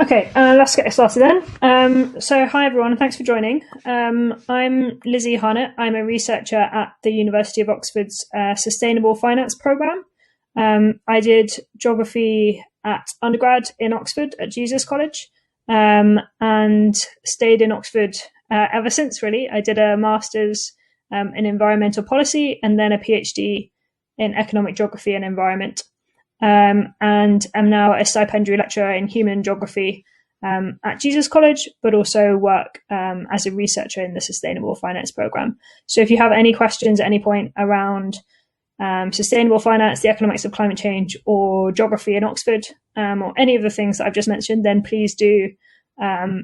Okay, let's get started then. So hi everyone, thanks for joining. I'm Lizzie Harnett. I'm a researcher at the University of Oxford's Sustainable Finance Programme. I did geography at undergrad in Oxford at Jesus College, and stayed in Oxford ever since, really. I did a master's in environmental policy and then a PhD in economic geography and environment. And am now a stipendiary lecturer in human geography at Jesus College, but also work as a researcher in the Sustainable Finance Programme. So if you have any questions at any point around sustainable finance, the economics of climate change, or geography in Oxford, or any of the things that I've just mentioned, then please do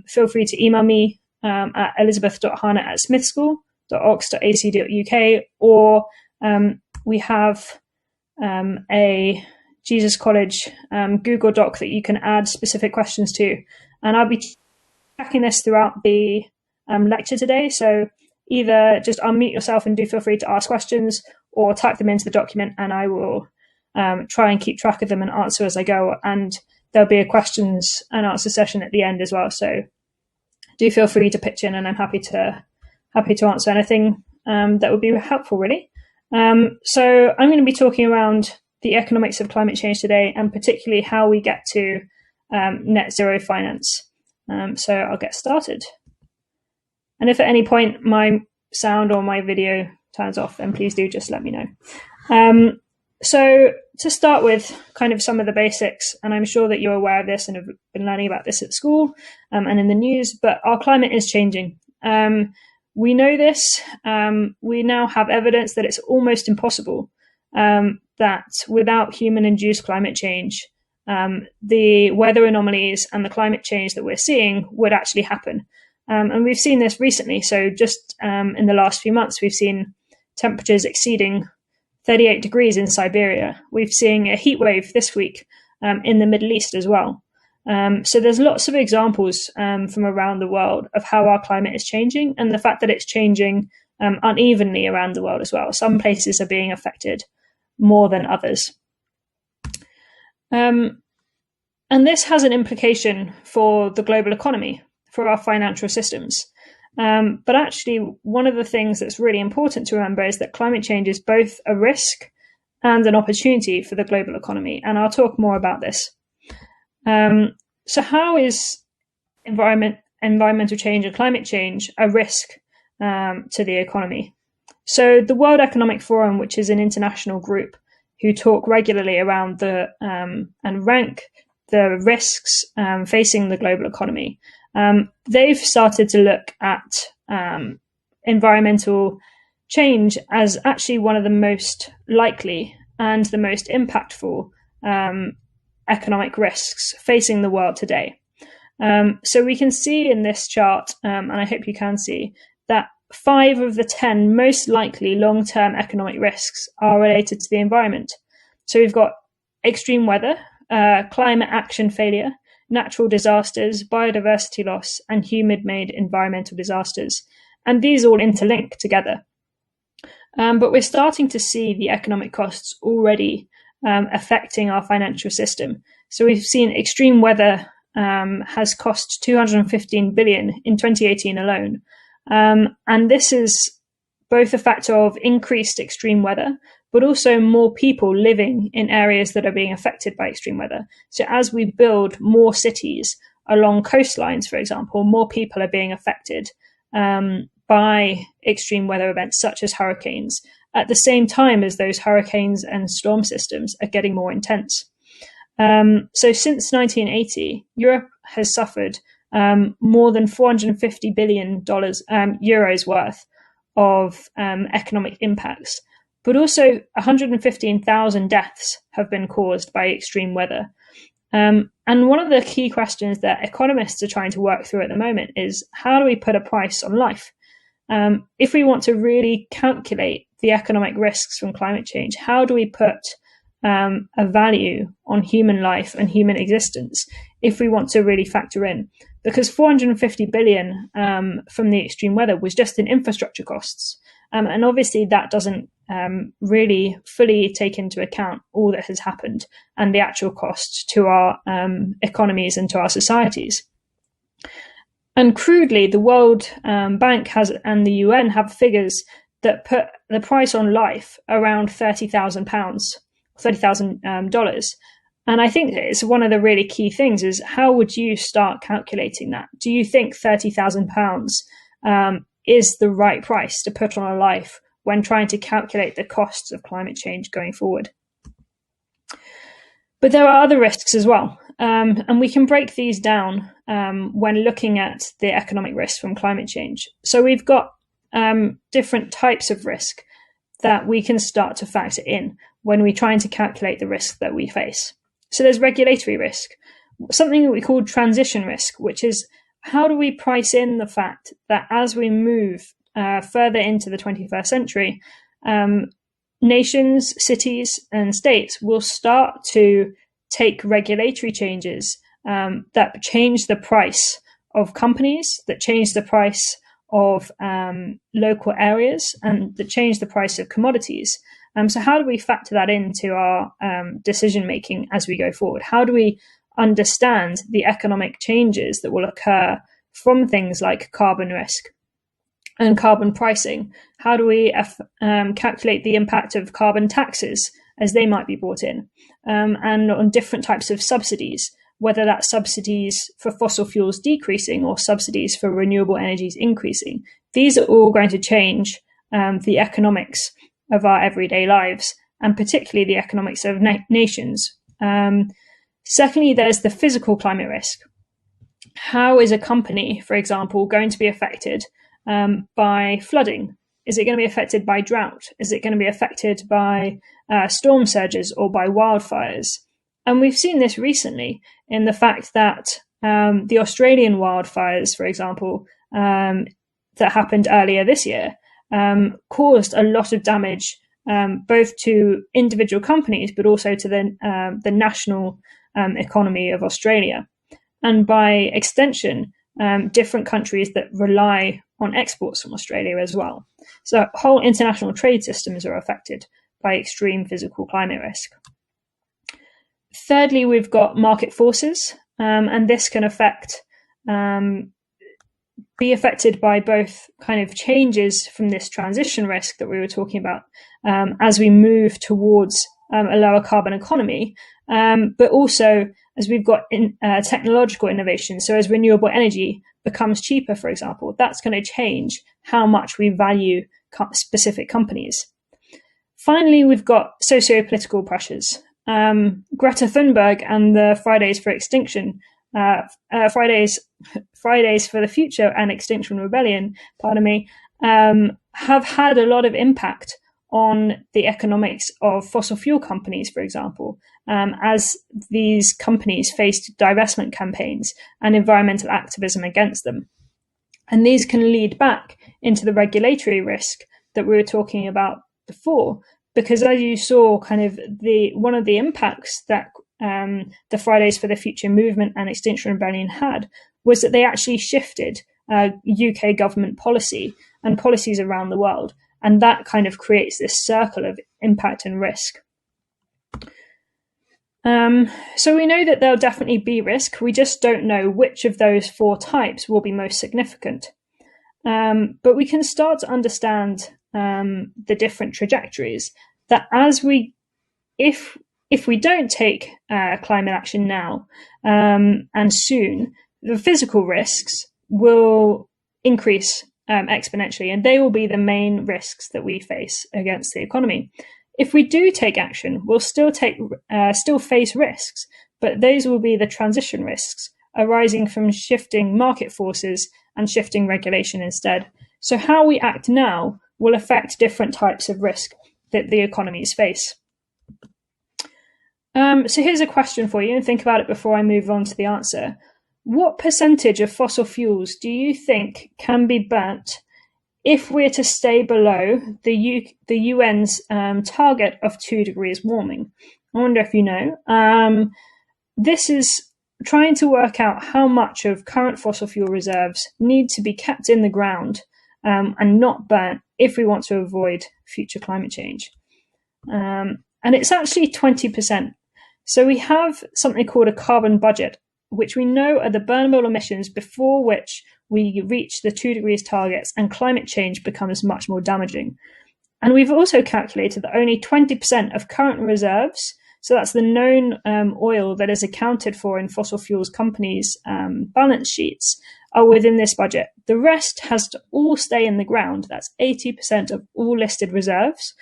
feel free to email me at elizabeth.harnett@smithschool.ox.ac.uk, or we have a Jesus College Google Doc that you can add specific questions to. And I'll be tracking this throughout the lecture today. So either just unmute yourself and do feel free to ask questions, or type them into the document and I will try and keep track of them and answer as I go. And there'll be a questions and answer session at the end as well. So do feel free to pitch in and I'm happy to answer anything that would be helpful, really. So I'm going to be talking around the economics of climate change today, and particularly how we get to net zero finance. So I'll get started. And if at any point my sound or my video turns off, then please do just let me know. So to start with kind of some of the basics, and I'm sure that you're aware of this and have been learning about this at school and in the news, but our climate is changing. We know this. We now have evidence that it's almost impossible that without human-induced climate change, the weather anomalies and the climate change that we're seeing would actually happen. And we've seen this recently. So just in the last few months, we've seen temperatures exceeding 38 degrees in Siberia. We've seen a heat wave this week in the Middle East as well. So there's lots of examples from around the world of how our climate is changing, and the fact that it's changing unevenly around the world as well. Some places are being affected more than others. And this has an implication for the global economy, for our financial systems. But actually, one of the things that's really important to remember is that climate change is both a risk and an opportunity for the global economy. And I'll talk more about this. So how is environmental change and climate change a risk to the economy? So the World Economic Forum, which is an international group who talk regularly around and rank the risks facing the global economy, they've started to look at environmental change as actually one of the most likely and the most impactful economic risks facing the world today. So we can see in this chart, and I hope you can see, that 5 of the 10 most likely long-term economic risks are related to the environment. So we've got extreme weather, climate action failure, natural disasters, biodiversity loss, and human-made environmental disasters. And these all interlink together. But we're starting to see the economic costs already affecting our financial system. So we've seen extreme weather has cost $215 billion in 2018 alone. And this is both a factor of increased extreme weather, but also more people living in areas that are being affected by extreme weather. So as we build more cities along coastlines, for example, more people are being affected by extreme weather events such as hurricanes, at the same time as those hurricanes and storm systems are getting more intense. So since 1980, Europe has suffered more than $450 billion euros worth of economic impacts, but also 115,000 deaths have been caused by extreme weather. And one of the key questions that economists are trying to work through at the moment is, how do we put a price on life? If we want to really calculate the economic risks from climate change, how do we put a value on human life and human existence if we want to really factor in? Because 450 billion from the extreme weather was just in infrastructure costs. And obviously that doesn't really fully take into account all that has happened and the actual cost to our economies and to our societies. And crudely, the World Bank and the UN have figures that put the price on life around £30,000, $30,000. And I think it's one of the really key things is how would you start calculating that? Do you think £30,000 is the right price to put on a life when trying to calculate the costs of climate change going forward? But there are other risks as well. And we can break these down when looking at the economic risks from climate change. So we've got different types of risk that we can start to factor in when we're trying to calculate the risk that we face. So there's regulatory risk, something that we call transition risk, which is how do we price in the fact that as we move further into the 21st century, nations, cities, and states will start to take regulatory changes that change the price of companies, that change the price of local areas, and that change the price of commodities. So how do we factor that into our decision making as we go forward? How do we understand the economic changes that will occur from things like carbon risk and carbon pricing? How do we calculate the impact of carbon taxes as they might be brought in, and on different types of subsidies, whether that's subsidies for fossil fuels decreasing or subsidies for renewable energies increasing? These are all going to change the economics of our everyday lives, and particularly the economics of nations. Secondly, there's the physical climate risk. How is a company, for example, going to be affected by flooding? Is it going to be affected by drought? Is it going to be affected by storm surges or by wildfires? And we've seen this recently in the fact that the Australian wildfires, for example, that happened earlier this year, caused a lot of damage, both to individual companies, but also to the national economy of Australia. And by extension, different countries that rely on exports from Australia as well. So whole international trade systems are affected by extreme physical climate risk. Thirdly, we've got market forces, and this can be affected by both kind of changes from this transition risk that we were talking about as we move towards a lower carbon economy, but also as we've got technological innovation. So as renewable energy becomes cheaper, for example, that's going to change how much we value specific companies. Finally, we've got socio-political pressures. Greta Thunberg and the Fridays for the Future and Extinction Rebellion, have had a lot of impact on the economics of fossil fuel companies, for example, as these companies faced divestment campaigns and environmental activism against them. And these can lead back into the regulatory risk that we were talking about before, because as you saw, kind of one of the impacts that the Fridays for the Future movement and Extinction Rebellion had was that they actually shifted UK government policy and policies around the world. And that kind of creates this circle of impact and risk. So we know that there'll definitely be risk. We just don't know which of those four types will be most significant. But we can start to understand the different trajectories that if we don't take climate action now and soon, the physical risks will increase exponentially, and they will be the main risks that we face against the economy. If we do take action, we'll still face risks, but those will be the transition risks arising from shifting market forces and shifting regulation instead. So how we act now will affect different types of risk that the economies face. So here's a question for you, and think about it before I move on to the answer. What percentage of fossil fuels do you think can be burnt if we're to stay below the UN's target of 2 degrees warming? I wonder if you know. This is trying to work out how much of current fossil fuel reserves need to be kept in the ground and not burnt if we want to avoid future climate change. And it's actually 20%. So we have something called a carbon budget, which we know are the burnable emissions before which we reach the 2 degrees targets and climate change becomes much more damaging. And we've also calculated that only 20% of current reserves, so that's the known oil that is accounted for in fossil fuels companies' balance sheets, are within this budget. The rest has to all stay in the ground. That's 80% of all listed reserves,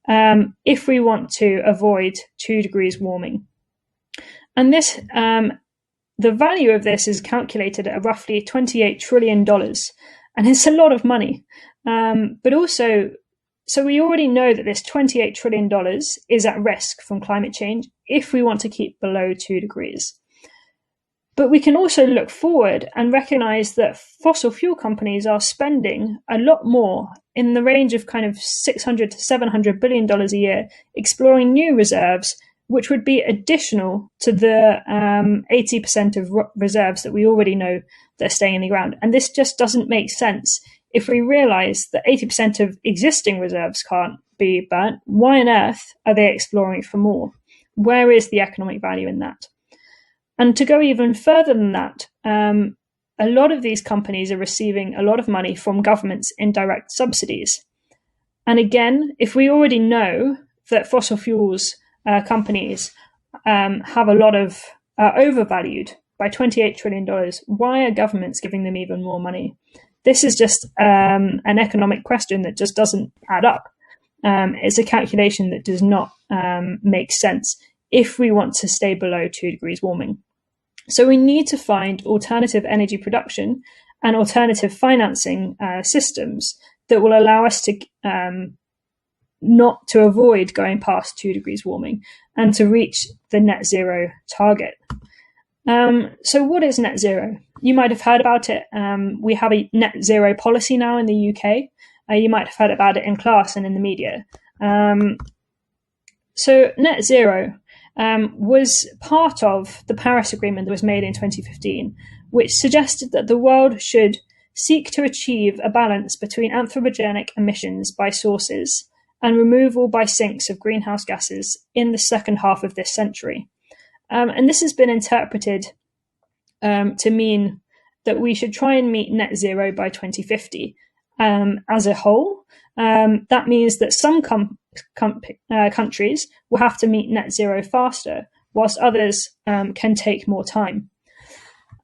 if we want to avoid 2 degrees warming. And this, the value of this is calculated at roughly $28 trillion, and it's a lot of money. But also, so we already know that this $28 trillion is at risk from climate change if we want to keep below 2 degrees. But we can also look forward and recognize that fossil fuel companies are spending a lot more, in the range of kind of $600 to $700 billion a year, exploring new reserves, which would be additional to the 80% of reserves that we already know that are staying in the ground. And this just doesn't make sense. If we realize that 80% of existing reserves can't be burnt, why on earth are they exploring for more? Where is the economic value in that? And to go even further than that, a lot of these companies are receiving a lot of money from governments in direct subsidies. And again, if we already know that fossil fuels companies have a lot of overvalued by $28 trillion, why are governments giving them even more money? This is just an economic question that just doesn't add up. It's a calculation that does not make sense if we want to stay below 2 degrees warming. So we need to find alternative energy production and alternative financing systems that will allow us to not to avoid going past 2 degrees warming and to reach the net zero target. So what is net zero? You might have heard about it. We have a net zero policy now in the UK. You might have heard about it in class and in the media. So net zero was part of the Paris Agreement that was made in 2015, which suggested that the world should seek to achieve a balance between anthropogenic emissions by sources and removal by sinks of greenhouse gases in the second half of this century. And this has been interpreted to mean that we should try and meet net zero by 2050 as a whole. That means that some countries will have to meet net zero faster, whilst others can take more time.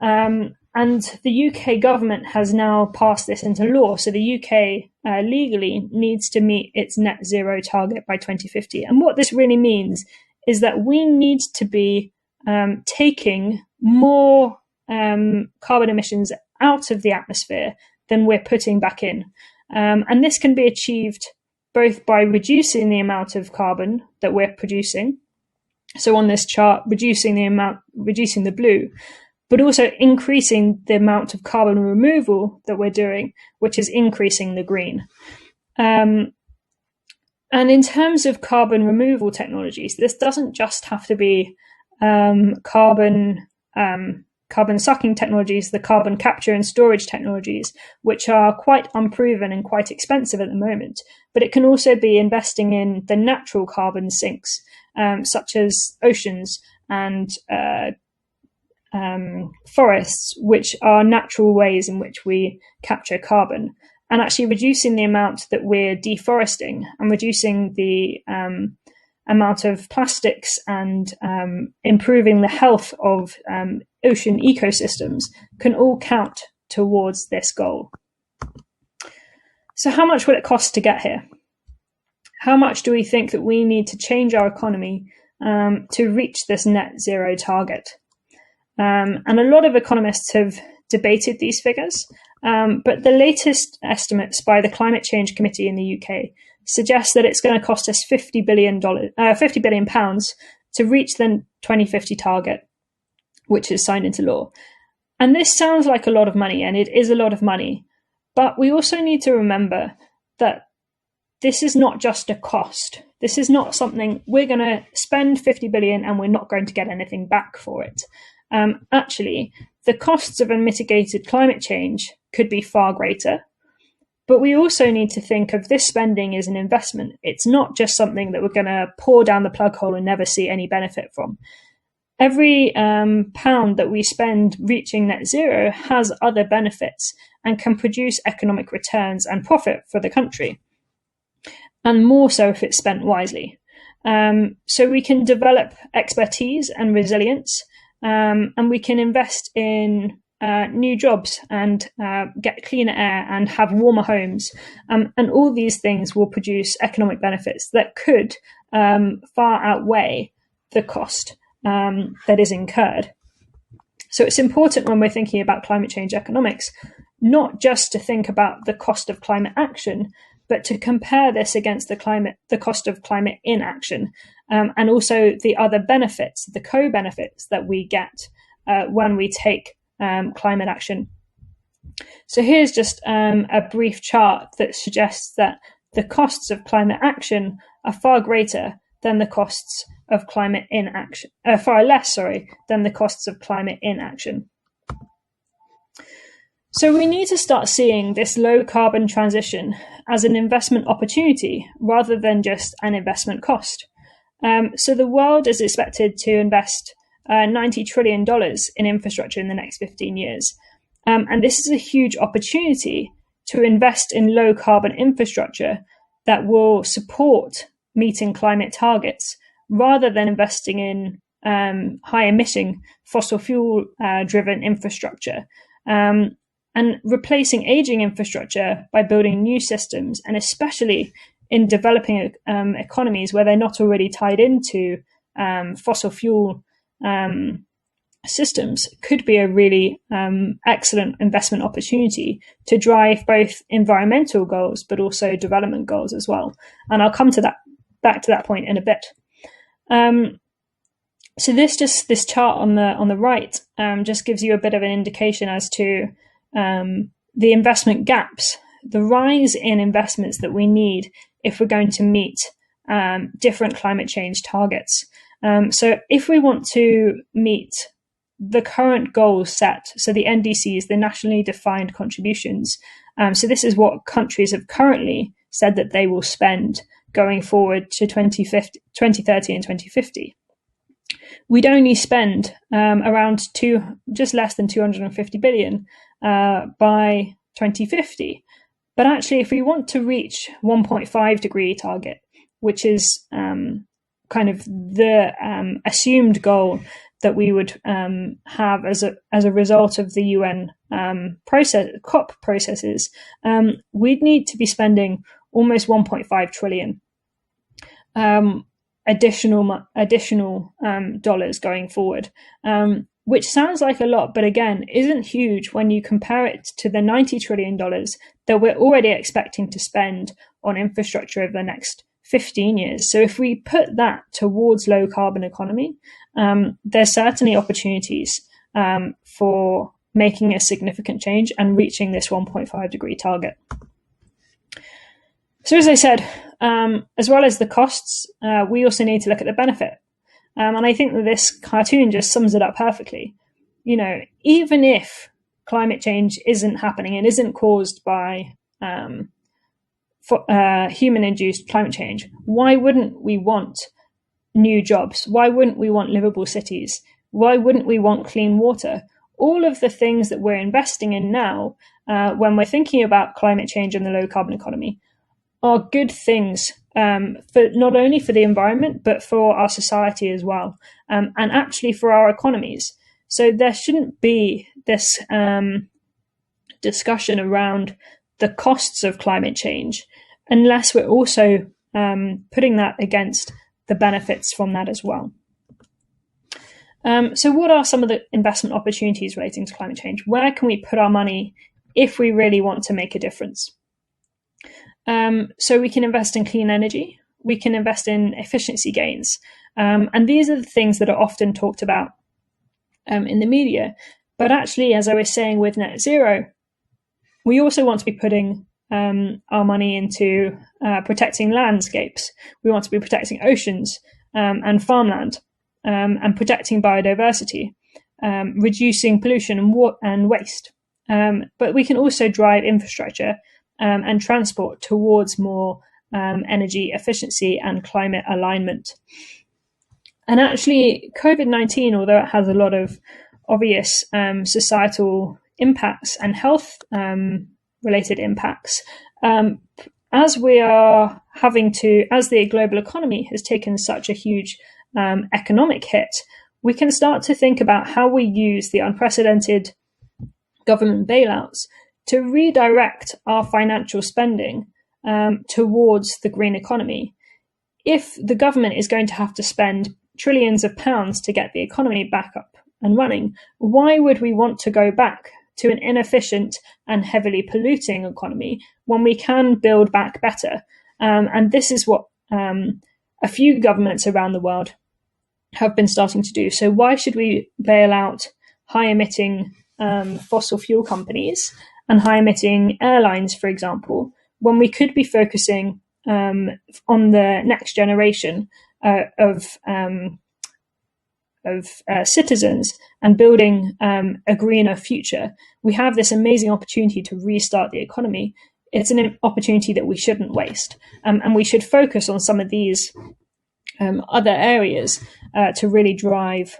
And the UK government has now passed this into law. So the UK legally needs to meet its net zero target by 2050. And what this really means is that we need to be taking more carbon emissions out of the atmosphere than we're putting back in. And this can be achieved both by reducing the amount of carbon that we're producing. So on this chart, reducing the blue, but also increasing the amount of carbon removal that we're doing, which is increasing the green. And in terms of carbon removal technologies, this doesn't just have to be carbon sucking technologies, the carbon capture and storage technologies, which are quite unproven and quite expensive at the moment. But it can also be investing in the natural carbon sinks, such as oceans and forests, which are natural ways in which we capture carbon, and actually reducing the amount that we're deforesting and reducing the amount of plastics and improving the health of ocean ecosystems can all count towards this goal. So how much will it cost to get here? How much do we think that we need to change our economy to reach this net zero target? And a lot of economists have debated these figures, but the latest estimates by the Climate Change Committee in the UK suggest that it's going to cost us £50 billion to reach the 2050 target, which is signed into law. And this sounds like a lot of money, and it is a lot of money. But we also need to remember that this is not just a cost. This is not something we're going to spend 50 billion and we're not going to get anything back for it. Actually, the costs of unmitigated climate change could be far greater. But we also need to think of this spending as an investment. It's not just something that we're going to pour down the plug hole and never see any benefit from. Every pound that we spend reaching net zero has other benefits and can produce economic returns and profit for the country, and more so if it's spent wisely. So we can develop expertise and resilience, and we can invest in new jobs and get cleaner air and have warmer homes. And all these things will produce economic benefits that could far outweigh the cost that is incurred. So it's important when we're thinking about climate change economics, not just to think about the cost of climate action, but to compare this against the cost of climate inaction, and also the other benefits, the co-benefits that we get when we take climate action. So here's just a brief chart that suggests that the costs of climate action are far greater than the costs of climate inaction, far less, than the costs of climate inaction. So we need to start seeing this low carbon transition as an investment opportunity rather than just an investment cost. So the world is expected to invest $90 trillion in infrastructure in the next 15 years. And this is a huge opportunity to invest in low carbon infrastructure that will support meeting climate targets rather than investing in high emitting fossil fuel driven infrastructure. And replacing aging infrastructure by building new systems, and especially in developing economies where they're not already tied into fossil fuel systems, could be a really excellent investment opportunity to drive both environmental goals but also development goals as well. And I'll come to back to that point in a bit. So this chart on the right just gives you a bit of an indication as to the investment gaps, the rise in investments that we need if we're going to meet different climate change targets. So if we want to meet the current goals set, so the NDCs, the nationally defined contributions, so this is what countries have currently said that they will spend going forward to 2030 and 2050. We'd only spend just less than 250 billion by 2050. But actually, if we want to reach 1.5 degree target, which is kind of the assumed goal that we would have as a result of the UN COP processes, we'd need to be spending almost 1.5 trillion additional dollars going forward, which sounds like a lot, but again, isn't huge when you compare it to the $90 trillion that we're already expecting to spend on infrastructure over the next 15 years. So if we put that towards low carbon economy, there's certainly opportunities for making a significant change and reaching this 1.5 degree target. So as I said, as well as the costs, we also need to look at the benefit. And I think that this cartoon just sums it up perfectly. You know, even if climate change isn't happening and isn't caused by human-induced climate change, why wouldn't we want new jobs? Why wouldn't we want livable cities? Why wouldn't we want clean water? All of the things that we're investing in now, when we're thinking about climate change and the low-carbon economy, are good things for not only for the environment, but for our society as well, and actually for our economies. So there shouldn't be this discussion around the costs of climate change unless we're also putting that against the benefits from that as well. So what are some of the investment opportunities relating to climate change? Where can we put our money if we really want to make a difference? So we can invest in clean energy, we can invest in efficiency gains. And these are the things that are often talked about in the media. But actually, as I was saying with net zero, we also want to be putting our money into protecting landscapes. We want to be protecting oceans and farmland, and protecting biodiversity, reducing pollution and waste. But we can also drive infrastructure and transport towards more energy efficiency and climate alignment. And actually, COVID-19, although it has a lot of obvious societal impacts and health related impacts, as we are as the global economy has taken such a huge economic hit, we can start to think about how we use the unprecedented government bailouts to redirect our financial spending towards the green economy. If the government is going to have to spend trillions of pounds to get the economy back up and running, why would we want to go back to an inefficient and heavily polluting economy when we can build back better? And this is what a few governments around the world have been starting to do. So why should we bail out high-emitting fossil fuel companies and high-emitting airlines, for example, when we could be focusing on the next generation of citizens and building a greener future? We have this amazing opportunity to restart the economy. It's an opportunity that we shouldn't waste, and we should focus on some of these other areas to really drive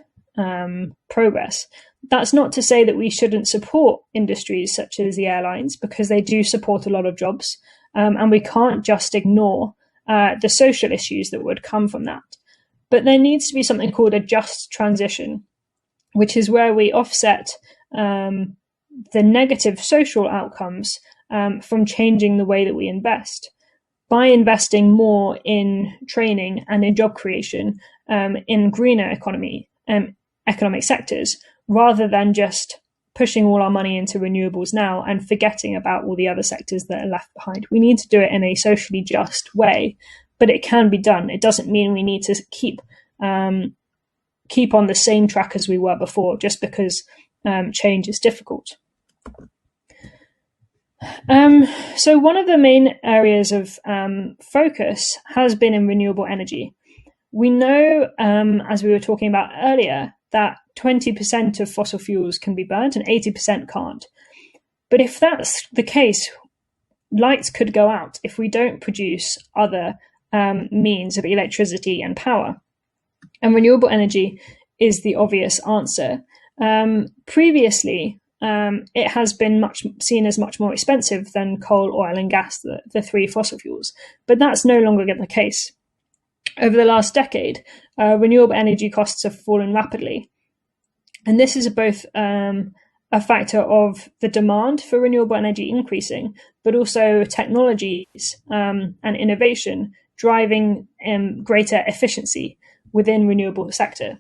progress. That's not to say that we shouldn't support industries such as the airlines, because they do support a lot of jobs, and we can't just ignore the social issues that would come from that. But there needs to be something called a just transition, which is where we offset the negative social outcomes from changing the way that we invest by investing more in training and in job creation in greener economic sectors, rather than just pushing all our money into renewables now and forgetting about all the other sectors that are left behind. We need to do it in a socially just way, but it can be done. It doesn't mean we need to keep on the same track as we were before, just because change is difficult. So one of the main areas of focus has been in renewable energy. We know, as we were talking about earlier, that 20% of fossil fuels can be burned and 80% can't. But if that's the case, lights could go out if we don't produce other means of electricity and power. And renewable energy is the obvious answer. Previously, it has been seen as much more expensive than coal, oil, and gas, the three fossil fuels. But that's no longer the case. Over the last decade, renewable energy costs have fallen rapidly. And this is both a factor of the demand for renewable energy increasing, but also technologies and innovation driving greater efficiency within renewable sector.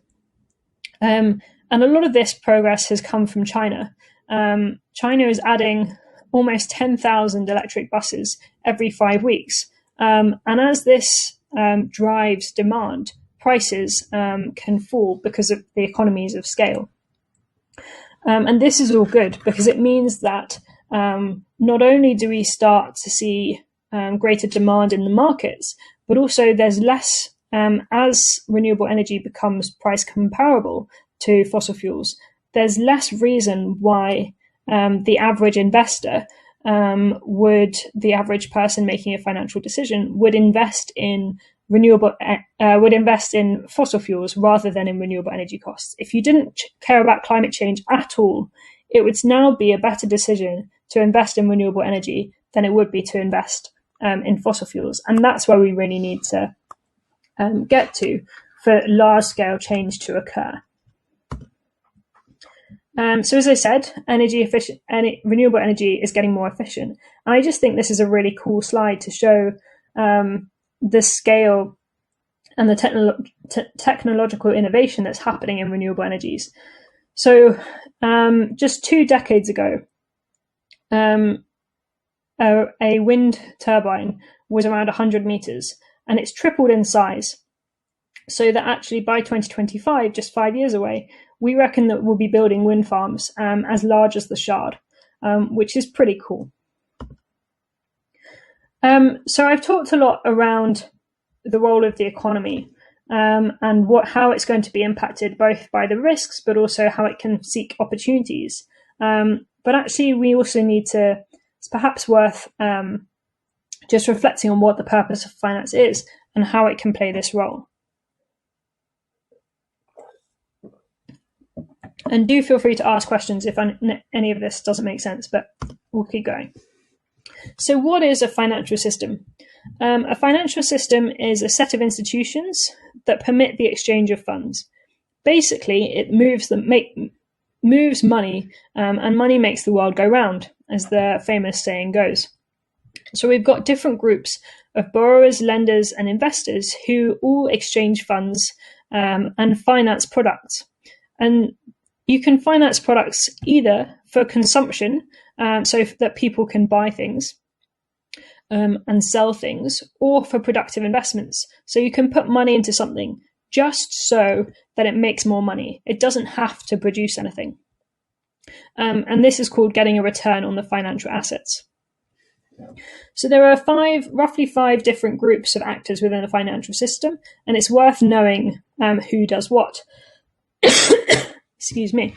And a lot of this progress has come from China. China is adding almost 10,000 electric buses every 5 weeks. And as this drives demand, prices can fall because of the economies of scale. And this is all good, because it means that not only do we start to see greater demand in the markets, but also there's less, as renewable energy becomes price comparable to fossil fuels, there's less reason why the average investor the average person making a financial decision would invest in fossil fuels rather than in renewable energy costs. If you didn't care about climate change at all, it would now be a better decision to invest in renewable energy than it would be to invest in fossil fuels. And that's where we really need to get to for large-scale change to occur. So as I said, renewable energy is getting more efficient. And I just think this is a really cool slide to show the scale and the technological innovation that's happening in renewable energies. So just 2 decades ago, a wind turbine was around 100 meters, and it's tripled in size. So that actually by 2025, just 5 years away, we reckon that we'll be building wind farms as large as the Shard, which is pretty cool. So I've talked a lot around the role of the economy and how it's going to be impacted both by the risks, but also how it can seek opportunities. But actually, we also need to it's perhaps worth just reflecting on what the purpose of finance is and how it can play this role. And do feel free to ask questions if any of this doesn't make sense, but we'll keep going. So what is a financial system? A financial system is a set of institutions that permit the exchange of funds. Basically, it moves money, and money makes the world go round, as the famous saying goes. So we've got different groups of borrowers, lenders, and investors who all exchange funds and finance products. And you can finance products either for consumption, so that people can buy things and sell things, or for productive investments. So you can put money into something just so that it makes more money. It doesn't have to produce anything. And this is called getting a return on the financial assets. So there are roughly five different groups of actors within a financial system, and it's worth knowing who does what. Excuse me.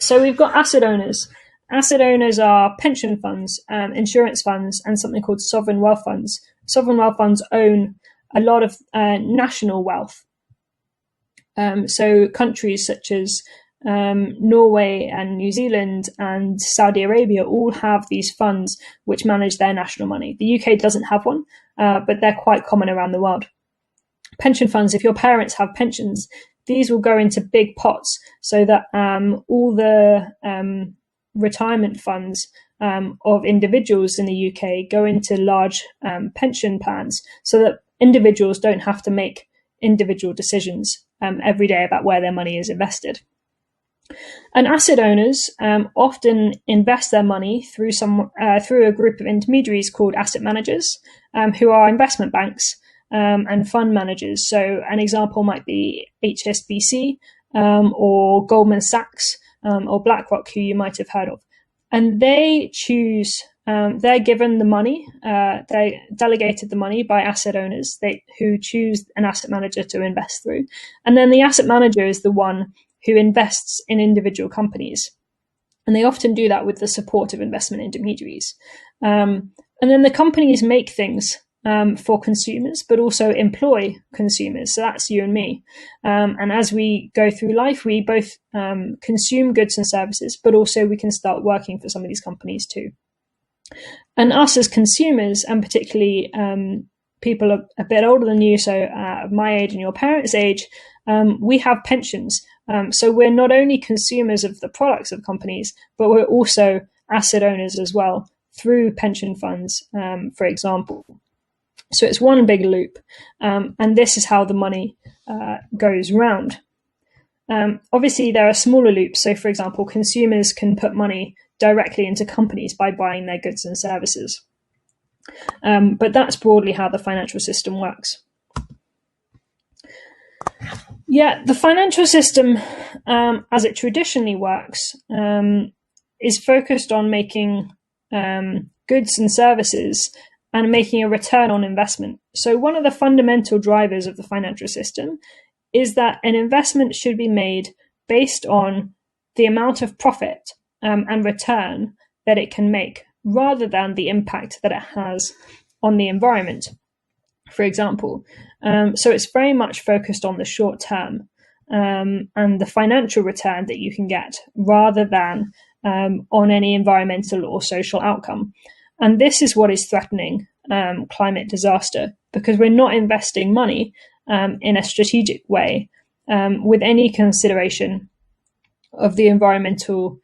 So we've got asset owners. Asset owners are pension funds, insurance funds, and something called sovereign wealth funds. Sovereign wealth funds own a lot of national wealth. So countries such as Norway and New Zealand and Saudi Arabia all have these funds which manage their national money. The UK doesn't have one, but they're quite common around the world. Pension funds, if your parents have pensions, these will go into big pots so that all the retirement funds of individuals in the UK go into large pension plans so that individuals don't have to make individual decisions every day about where their money is invested. And asset owners often invest their money through a group of intermediaries called asset managers, who are investment banks and fund managers. So an example might be HSBC or Goldman Sachs or BlackRock, who you might have heard of. And they choose, they're given the money, they delegated the money by asset owners who choose an asset manager to invest through. And then the asset manager is the one who invests in individual companies. And they often do that with the support of investment intermediaries. And then the companies make things for consumers, but also employ consumers. So that's you and me. And as we go through life, we both consume goods and services, but also we can start working for some of these companies too. And us as consumers, and particularly people a bit older than you, so my age and your parents' age, we have pensions. So we're not only consumers of the products of companies, but we're also asset owners as well through pension funds, for example. So it's one big loop, and this is how the money goes round. Obviously, there are smaller loops. So, for example, consumers can put money directly into companies by buying their goods and services. But that's broadly how the financial system works. Yeah, the financial system, as it traditionally works, is focused on making goods and services and making a return on investment. So one of the fundamental drivers of the financial system is that an investment should be made based on the amount of profit and return that it can make, rather than the impact that it has on the environment, for example. So it's very much focused on the short term and the financial return that you can get, rather than on any environmental or social outcome. And this is what is threatening climate disaster, because we're not investing money in a strategic way with any consideration of the environmental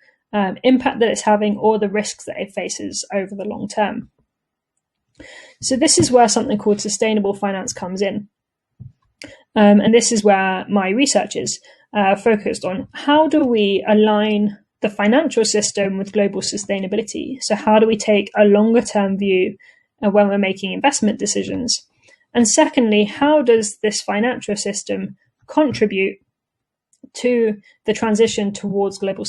impact that it's having or the risks that it faces over the long term. So this is where something called sustainable finance comes in. And this is where my research is focused on: how do we align the financial system with global sustainability? So how do we take a longer term view when we're making investment decisions? And secondly, how does this financial system contribute to the transition towards global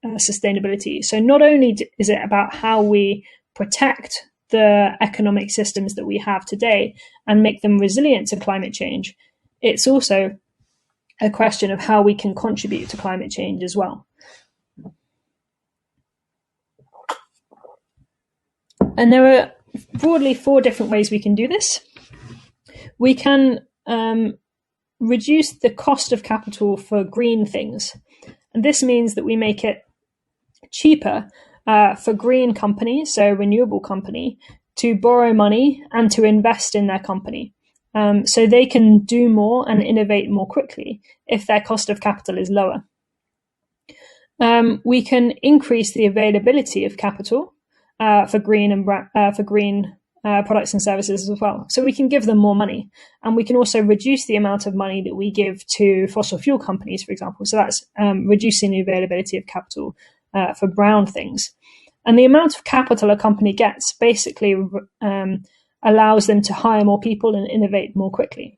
sustainability? So not only is it about how we protect the economic systems that we have today and make them resilient to climate change, it's also a question of how we can contribute to climate change as well. And there are broadly 4 different ways we can do this. We can reduce the cost of capital for green things. And this means that we make it cheaper for green companies, so a renewable company, to borrow money and to invest in their company. So they can do more and innovate more quickly if their cost of capital is lower. We can increase the availability of capital for green products and services as well. So we can give them more money, and we can also reduce the amount of money that we give to fossil fuel companies, for example. So that's reducing the availability of capital for brown things. And the amount of capital a company gets basically allows them to hire more people and innovate more quickly.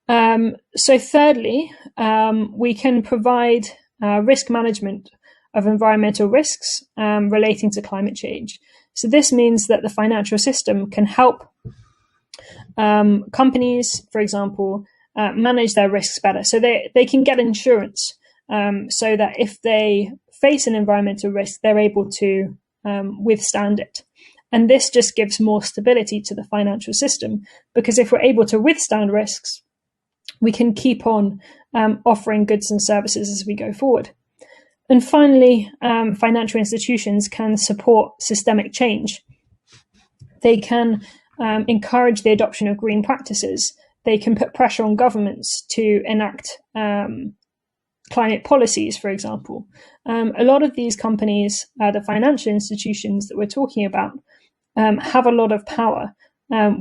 So thirdly, we can provide risk management of environmental risks relating to climate change. So this means that the financial system can help companies, for example, manage their risks better. So they can get insurance so that if they face an environmental risk, they're able to withstand it. And this just gives more stability to the financial system, because if we're able to withstand risks, we can keep on offering goods and services as we go forward. And finally, financial institutions can support systemic change. They can encourage the adoption of green practices. They can put pressure on governments to enact climate policies, for example. A lot of these companies, the financial institutions that we're talking about, have a lot of power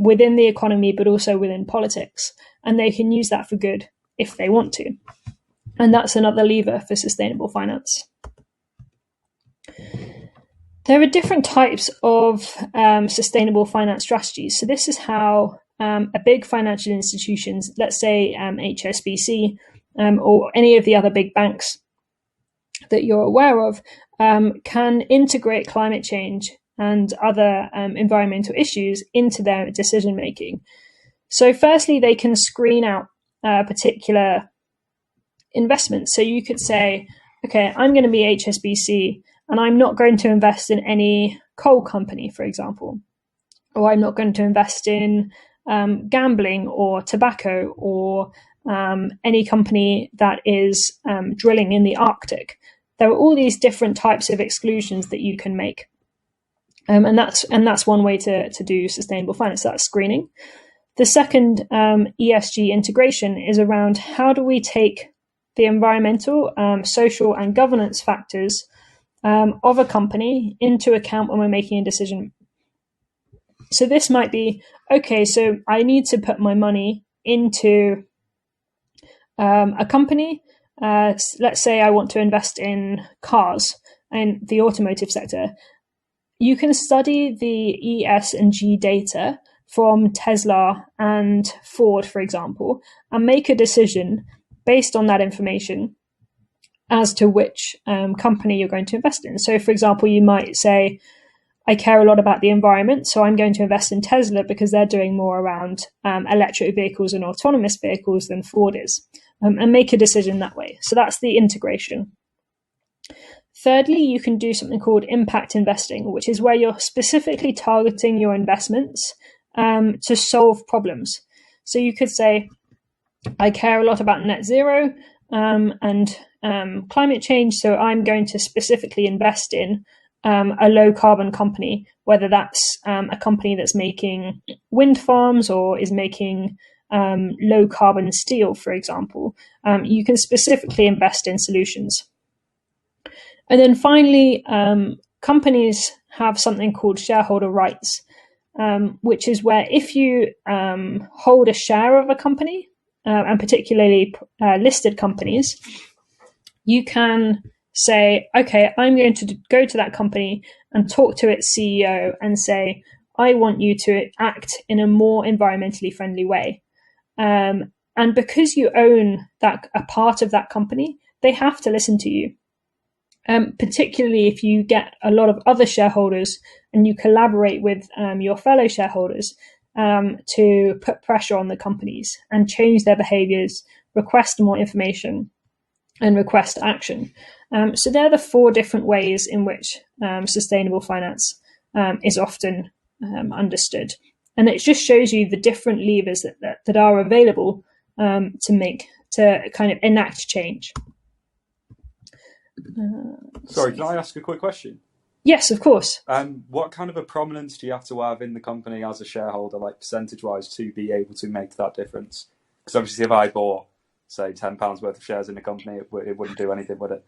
within the economy, but also within politics. And they can use that for good if they want to. And that's another lever for sustainable finance. There are different types of sustainable finance strategies. So this is how a big financial institutions, let's say HSBC or any of the other big banks that you're aware of, can integrate climate change and other environmental issues into their decision making. So firstly, they can screen out particular investments. So you could say, okay, I'm going to be HSBC and I'm not going to invest in any coal company, for example, or I'm not going to invest in gambling or tobacco or any company that is drilling in the Arctic. There are all these different types of exclusions that you can make. And that's one way to do sustainable finance. That's screening. The second ESG integration is around how do we take the environmental, social, and governance factors of a company into account when we're making a decision. So this might be, okay, so I need to put my money into a company. Let's say I want to invest in cars in the automotive sector. You can study the ES and G data from Tesla and Ford, for example, and make a decision based on that information as to which company you're going to invest in. So, for example, you might say, I care a lot about the environment, so I'm going to invest in Tesla because they're doing more around electric vehicles and autonomous vehicles than Ford is, and make a decision that way. So that's the integration. Thirdly, you can do something called impact investing, which is where you're specifically targeting your investments to solve problems. So you could say, I care a lot about net zero and climate change, so I'm going to specifically invest in a low carbon company, whether that's a company that's making wind farms or is making low carbon steel, for example. You can specifically invest in solutions. And then finally, companies have something called shareholder rights, which is where if you hold a share of a company, and particularly listed companies, you can say, okay, I'm going to go to that company and talk to its CEO and say, I want you to act in a more environmentally friendly way. And because you own a part of that company, they have to listen to you. Particularly if you get a lot of other shareholders and you collaborate with your fellow shareholders to put pressure on the companies and change their behaviors, request more information, and request action. So they're the 4 different ways in which sustainable finance is often understood. And it just shows you the different levers that are available to kind of enact change. Sorry, can I ask a quick question? Yes, of course. What kind of a prominence do you have to have in the company as a shareholder, like percentage-wise, to be able to make that difference? Because obviously, if I bought, say, £10 worth of shares in the company, it wouldn't do anything, would it?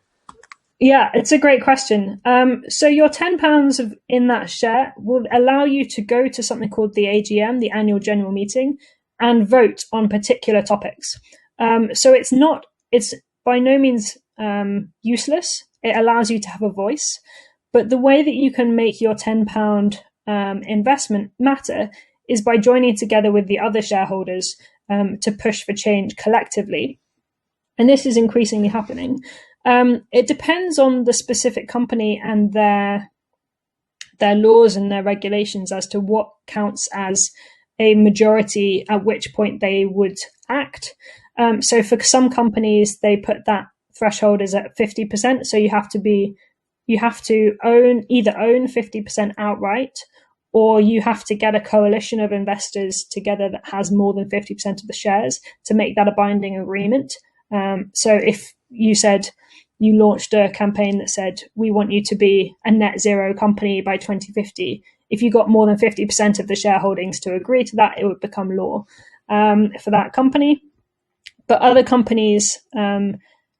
Yeah, it's a great question. So your £10 in that share will allow you to go to something called the AGM, the Annual General Meeting, and vote on particular topics. So it's by no means useless. It allows you to have a voice. But the way that you can make your £10 investment matter is by joining together with the other shareholders to push for change collectively. And this is increasingly happening. It depends on the specific company and their laws and their regulations as to what counts as a majority, at which point they would act. So for some companies, they put that threshold as at 50%. So you have to either own 50% outright, or you have to get a coalition of investors together that has more than 50% of the shares to make that a binding agreement. So if you launched a campaign that said, we want you to be a net zero company by 2050, if you got more than 50% of the shareholdings to agree to that, it would become law for that company. But other companies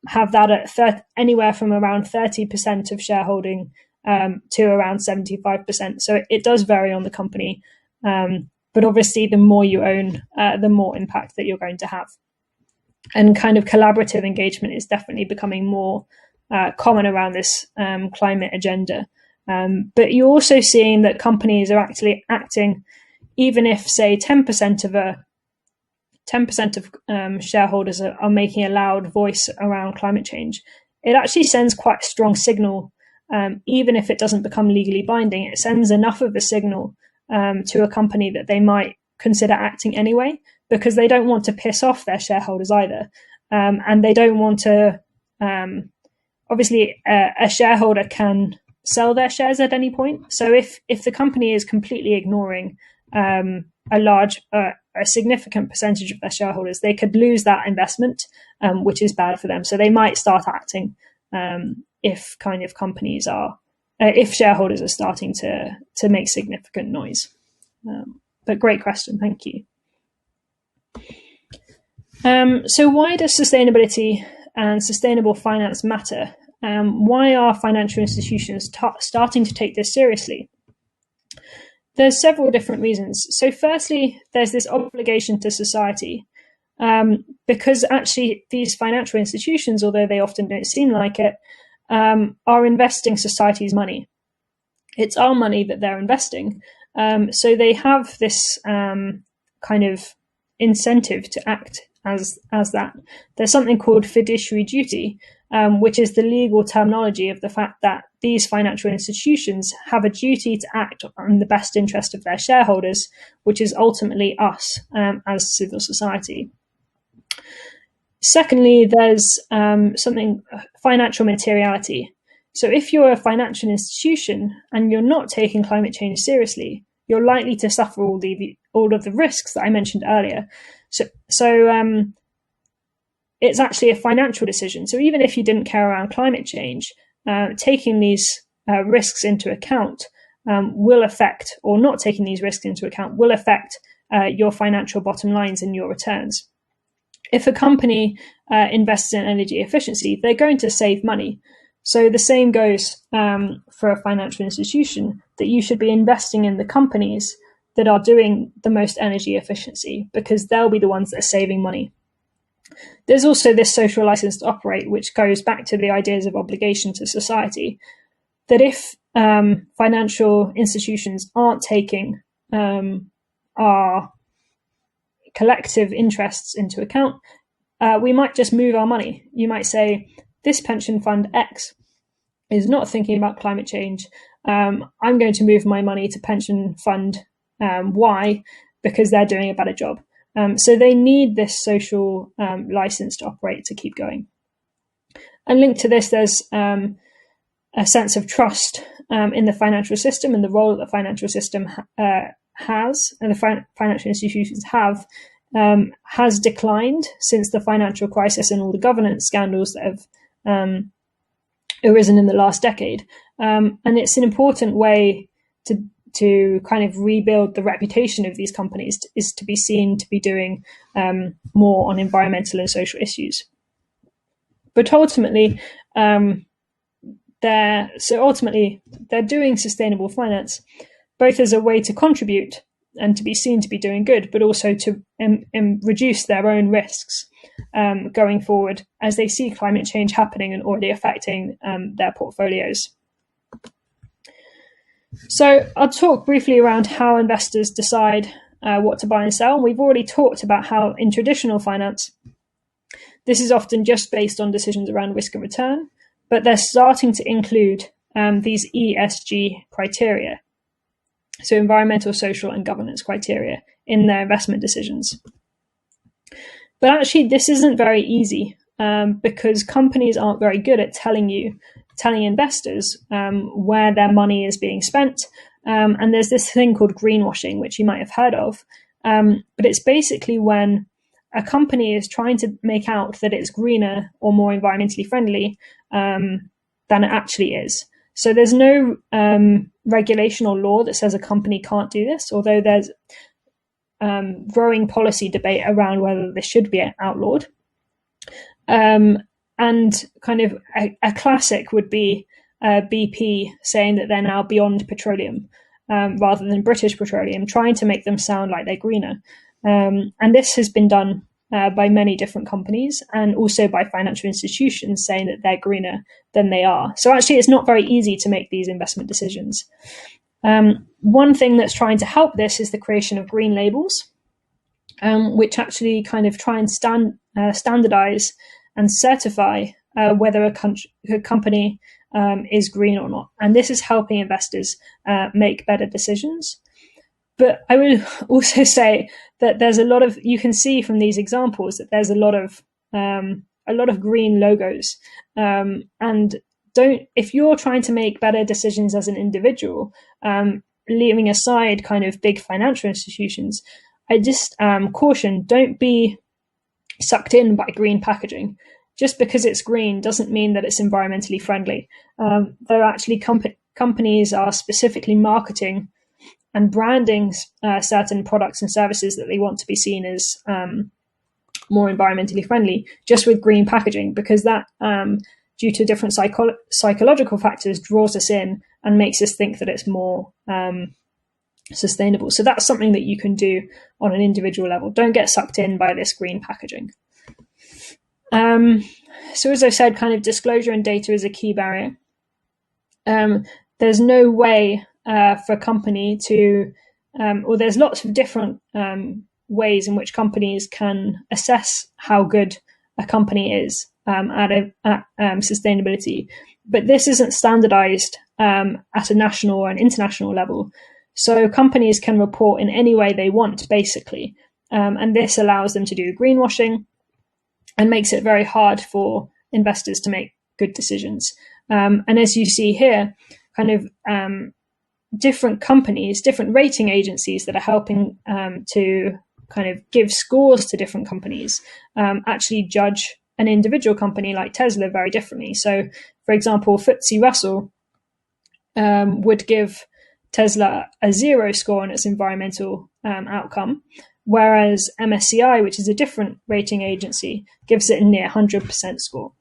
have that at anywhere from around 30% of shareholding to around 75%. So it does vary on the company. But obviously, the more you own, the more impact that you're going to have. And kind of collaborative engagement is definitely becoming more common around this climate agenda. But you're also seeing that companies are actually acting, even if, say, 10% of shareholders are making a loud voice around climate change. It actually sends quite a strong signal, even if it doesn't become legally binding. It sends enough of a signal to a company that they might consider acting anyway, because they don't want to piss off their shareholders either. And they don't want to, obviously, a shareholder can sell their shares at any point. So if the company is completely ignoring a significant percentage of their shareholders, they could lose that investment, which is bad for them. So they might start acting if shareholders are starting to make significant noise. But great question, thank you. So why does sustainability and sustainable finance matter? Why are financial institutions starting to take this seriously? There's several different reasons. So firstly, there's this obligation to society, because actually these financial institutions, although they often don't seem like it, are investing society's money. It's our money that they're investing. So they have this kind of incentive to act as that. There's something called fiduciary duty, which is the legal terminology of the fact that these financial institutions have a duty to act on the best interest of their shareholders, which is ultimately us as civil society. Secondly, there's financial materiality. So if you're a financial institution and you're not taking climate change seriously, you're likely to suffer all of the risks that I mentioned earlier. So it's actually a financial decision. So even if you didn't care around climate change, taking these risks into account will affect, or not taking these risks into account will affect your financial bottom lines and your returns. If a company invests in energy efficiency, they're going to save money. So the same goes for a financial institution, that you should be investing in the companies that are doing the most energy efficiency, because they'll be the ones that are saving money. There's also this social license to operate, which goes back to the ideas of obligation to society, that if financial institutions aren't taking our collective interests into account, we might just move our money. You might say, this pension fund X is not thinking about climate change. I'm going to move my money to pension fund Y because they're doing a better job. So they need this social license to operate to keep going. And linked to this, there's a sense of trust in the financial system and the role that the financial system has, and the financial institutions have, has declined since the financial crisis and all the governance scandals that have arisen in the last decade. And it's an important way to kind of rebuild the reputation of these companies, is to be seen to be doing more on environmental and social issues. But ultimately, they're doing sustainable finance, both as a way to contribute and to be seen to be doing good, but also to reduce their own risks going forward as they see climate change happening and already affecting their portfolios. So I'll talk briefly around how investors decide what to buy and sell. We've already talked about how in traditional finance, this is often just based on decisions around risk and return, but they're starting to include these ESG criteria, so environmental, social, and governance criteria, in their investment decisions. But actually, this isn't very easy because companies aren't very good at telling investors where their money is being spent. And there's this thing called greenwashing, which you might have heard of. But it's basically when a company is trying to make out that it's greener or more environmentally friendly than it actually is. So there's no regulation or law that says a company can't do this, although there's growing policy debate around whether this should be outlawed. And kind of a classic would be BP saying that they're now beyond petroleum rather than British Petroleum, trying to make them sound like they're greener. And this has been done by many different companies and also by financial institutions saying that they're greener than they are. So actually, it's not very easy to make these investment decisions. One thing that's trying to help this is the creation of green labels, which actually kind of try and standardize and certify whether a company is green or not. And this is helping investors make better decisions. But I would also say that there's you can see from these examples that there's a lot of green logos. And if you're trying to make better decisions as an individual, leaving aside kind of big financial institutions, I just caution, don't be sucked in by green packaging. Just because it's green doesn't mean that it's environmentally friendly. There are actually companies are specifically marketing and branding certain products and services that they want to be seen as more environmentally friendly, just with green packaging, because that, due to different psychological factors, draws us in and makes us think that it's more sustainable. So that's something that you can do on an individual level. Don't get sucked in by this green packaging. So as I said, kind of disclosure and data is a key barrier. There's no way for a company to, or there's lots of different ways in which companies can assess how good a company is at sustainability. But this isn't standardized at a national or an international level. So companies can report in any way they want, basically. And this allows them to do greenwashing and makes it very hard for investors to make good decisions. And as you see here, kind of different companies, different rating agencies that are helping to kind of give scores to different companies actually judge an individual company like Tesla very differently. So, for example, FTSE Russell would give Tesla a 0 score on its environmental outcome, whereas MSCI, which is a different rating agency, gives it a near 100% score.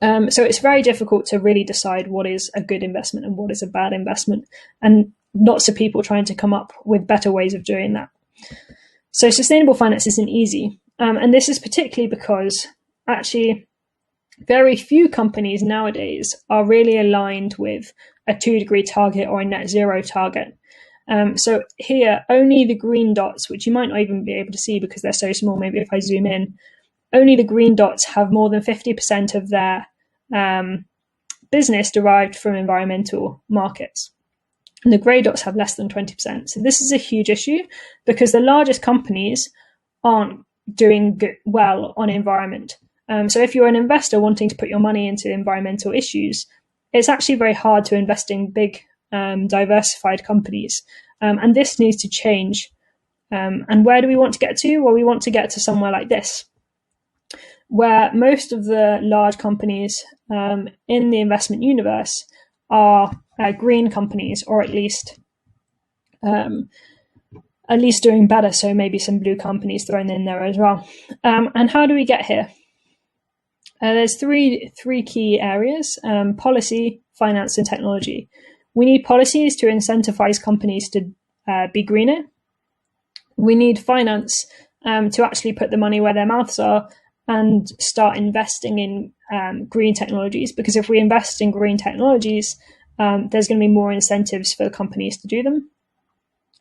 So it's very difficult to really decide what is a good investment and what is a bad investment, and lots of people trying to come up with better ways of doing that. So sustainable finance isn't easy. And this is particularly because actually very few companies nowadays are really aligned with a 2-degree target or a net zero target. So here, only the green dots, which you might not even be able to see because they're so small, maybe if I zoom in, only the green dots have more than 50% of their business derived from environmental markets. And the grey dots have less than 20%. So this is a huge issue because the largest companies aren't doing well on environment. So if you're an investor wanting to put your money into environmental issues, it's actually very hard to invest in big, diversified companies. And this needs to change. And where do we want to get to? Well, we want to get to somewhere like this, where most of the large companies in the investment universe are green companies, or at least doing better. So maybe some blue companies thrown in there as well. And how do we get here? There's three key areas: policy, finance, and technology. We need policies to incentivize companies to be greener. We need finance to actually put the money where their mouths are and start investing in green technologies. Because if we invest in green technologies, there's going to be more incentives for the companies to do them.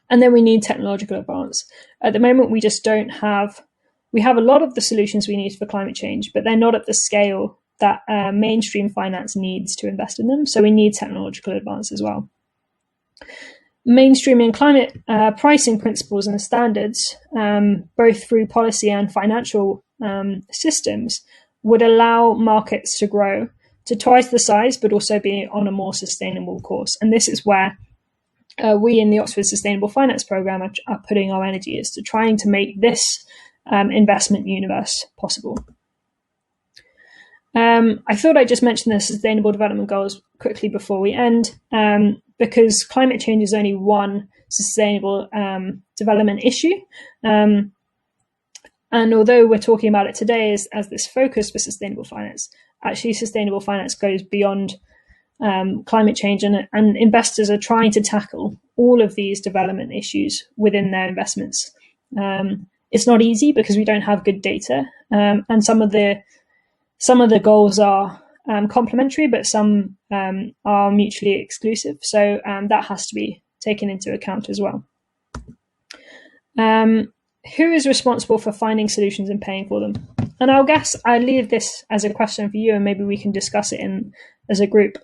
And then we need technological advance. At the moment, we just don't have. We have a lot of the solutions we need for climate change, but they're not at the scale that mainstream finance needs to invest in them. So we need technological advance as well. Mainstreaming climate pricing principles and standards, both through policy and financial systems, would allow markets to grow to twice the size, but also be on a more sustainable course. And this is where we in the Oxford Sustainable Finance Programme are putting our energy, is to trying to make this investment universe possible. I thought I'd just mention the Sustainable Development Goals quickly before we end, because climate change is only one sustainable development issue. And although we're talking about it today as this focus for sustainable finance, actually sustainable finance goes beyond climate change, and investors are trying to tackle all of these development issues within their investments. It's not easy because we don't have good data, and some of the goals are complementary, but some are mutually exclusive. So that has to be taken into account as well. Who is responsible for finding solutions and paying for them? And I'll leave this as a question for you, and maybe we can discuss it as a group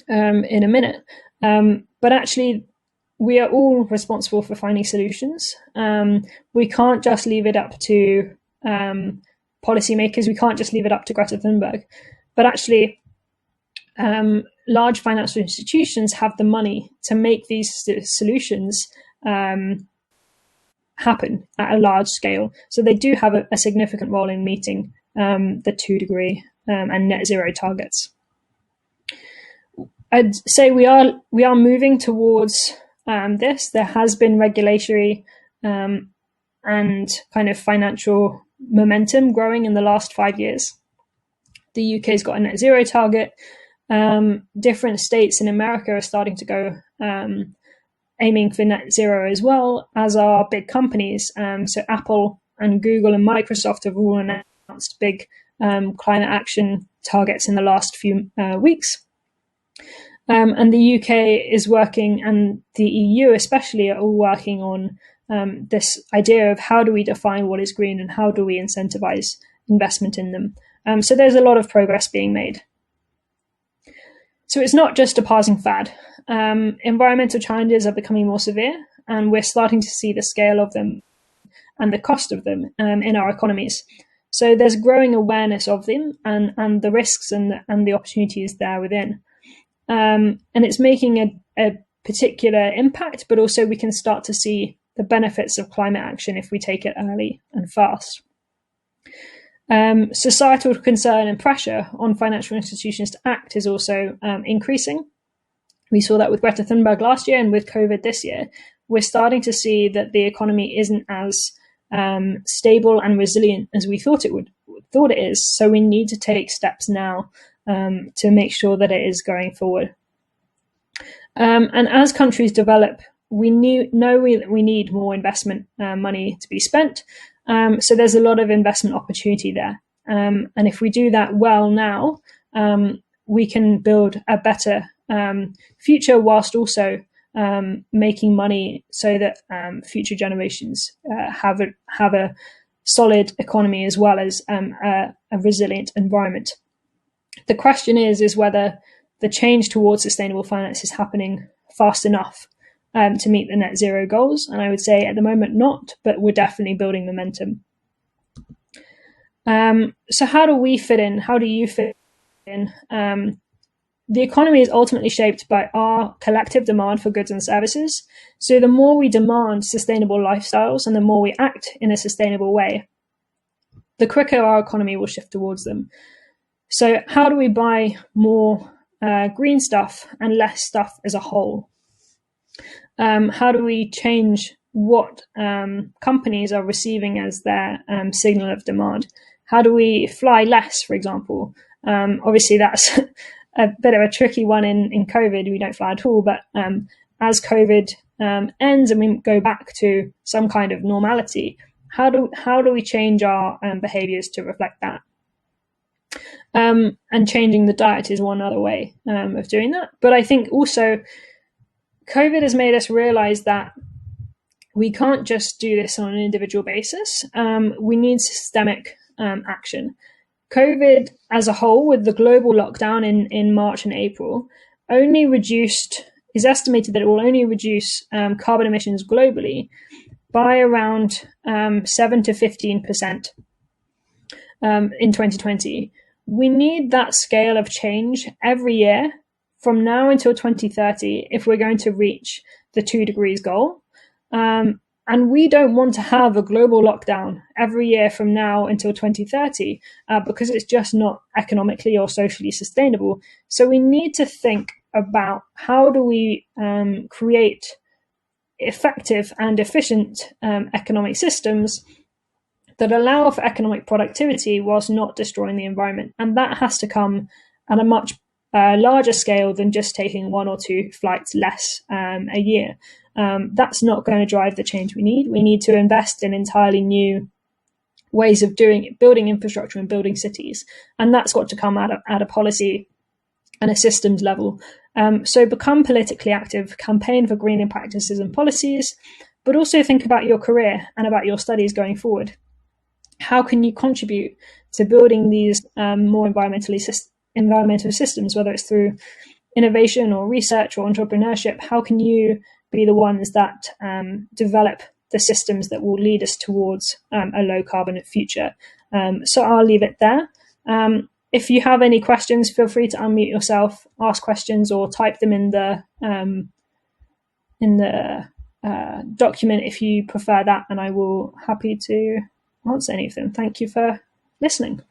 in a minute. But actually, we are all responsible for finding solutions. We can't just leave it up to policymakers. We can't just leave it up to Greta Thunberg. But actually, large financial institutions have the money to make these solutions happen at a large scale. So they do have a significant role in meeting the 2-degree and net zero targets. I'd say we are moving towards this. There has been regulatory and kind of financial momentum growing in the last 5 years. The UK's got a net zero target. Different states in America are starting to go aiming for net zero as well, as are big companies. So Apple and Google and Microsoft have all announced big climate action targets in the last few weeks. And the UK is working, and the EU especially, are all working on this idea of how do we define what is green and how do we incentivize investment in them. So there's a lot of progress being made. So it's not just a passing fad. Environmental challenges are becoming more severe, and we're starting to see the scale of them and the cost of them in our economies. So there's growing awareness of them and the risks and the opportunities there within. And it's making a particular impact, but also we can start to see the benefits of climate action if we take it early and fast. Societal concern and pressure on financial institutions to act is also increasing. We saw that with Greta Thunberg last year, and with COVID this year. We're starting to see that the economy isn't as stable and resilient as we thought it is. So we need to take steps now to make sure that it is going forward. And as countries develop, we know that we need more investment money to be spent. So there's a lot of investment opportunity there. And if we do that well now, we can build a better future whilst also making money so that future generations have a solid economy as well as a resilient environment. The question is whether the change towards sustainable finance is happening fast enough to meet the net zero goals. And I would say at the moment not, but we're definitely building momentum. So how do we fit in? How do you fit in? the economy is ultimately shaped by our collective demand for goods and services. So the more we demand sustainable lifestyles and the more we act in a sustainable way, the quicker our economy will shift towards them. So how do we buy more green stuff and less stuff as a whole? How do we change what companies are receiving as their signal of demand? How do we fly less, for example? Obviously, that's a bit of a tricky one in COVID. We don't fly at all, but as COVID ends and we go back to some kind of normality, how do we change our behaviors to reflect that? And changing the diet is one other way of doing that. But I think also COVID has made us realize that we can't just do this on an individual basis. We need systemic action. COVID as a whole, with the global lockdown in March and April, is estimated that it will only reduce carbon emissions globally by around 7 to 15% in 2020. We need that scale of change every year from now until 2030 if we're going to reach the 2 degrees goal. And we don't want to have a global lockdown every year from now until 2030 because it's just not economically or socially sustainable. So we need to think about how do we create effective and efficient economic systems that allow for economic productivity whilst not destroying the environment. And that has to come at a much larger scale than just taking 1 or 2 flights less a year. That's not going to drive the change we need. We need to invest in entirely new ways of doing it, building infrastructure and building cities. And that's got to come at a policy and a systems level. So become politically active, campaign for greening practices and policies, but also think about your career and about your studies going forward. How can you contribute to building these more environmental systems, whether it's through innovation or research or entrepreneurship? How can you be the ones that develop the systems that will lead us towards a low carbon future? So I'll leave it there. If you have any questions, feel free to unmute yourself, ask questions, or type them in the document if you prefer that, and I will happy to answer any of them. Thank you for listening.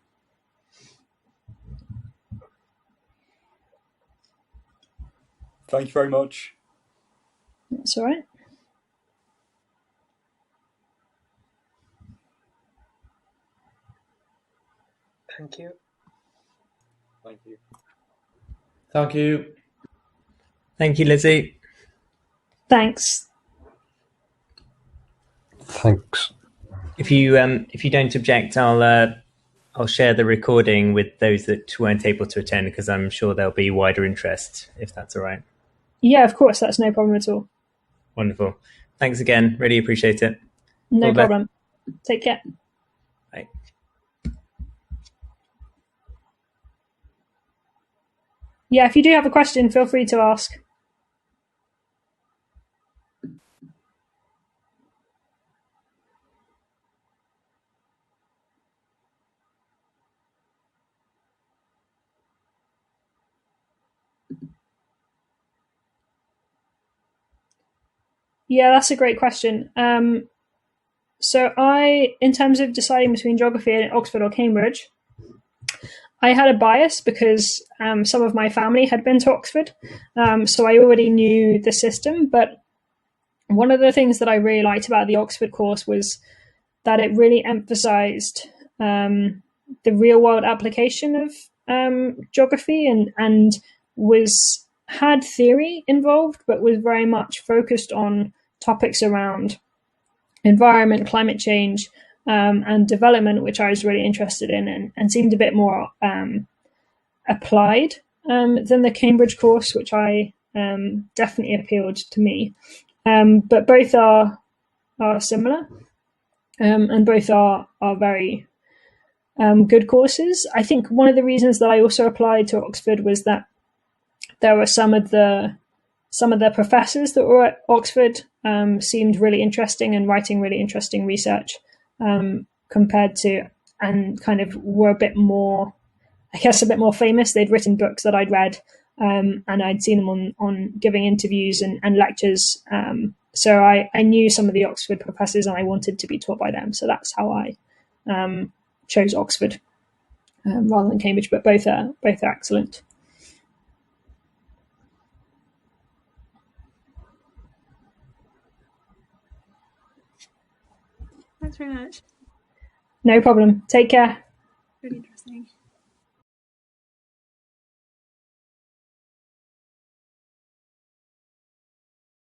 Thank you very much. That's all right. Thank you. Thank you. Thank you. Thank you, Lizzie. Thanks. Thanks. If you don't object, I'll share the recording with those that weren't able to attend, because I'm sure there'll be wider interest, if that's all right. Yeah, of course, that's no problem at all. Wonderful. Thanks again. Really appreciate it. No problem. Take care. Bye. Yeah, if you do have a question, feel free to ask. Yeah, that's a great question. So in terms of deciding between geography at Oxford or Cambridge, I had a bias because some of my family had been to Oxford, so I already knew the system. But one of the things that I really liked about the Oxford course was that it really emphasized the real-world application of geography and had theory involved, but was very much focused on topics around environment, climate change, and development, which I was really interested in and seemed a bit more applied than the Cambridge course, which I definitely appealed to me. But both are similar, and both are very good courses. I think one of the reasons that I also applied to Oxford was that there were some of the professors that were at Oxford seemed really interesting and writing really interesting research compared to, and kind of were a bit more famous. They'd written books that I'd read and I'd seen them on giving interviews and lectures. So I knew some of the Oxford professors, and I wanted to be taught by them. So that's how I chose Oxford rather than Cambridge. But both are excellent. Thanks very much. No problem. Take care. Really interesting.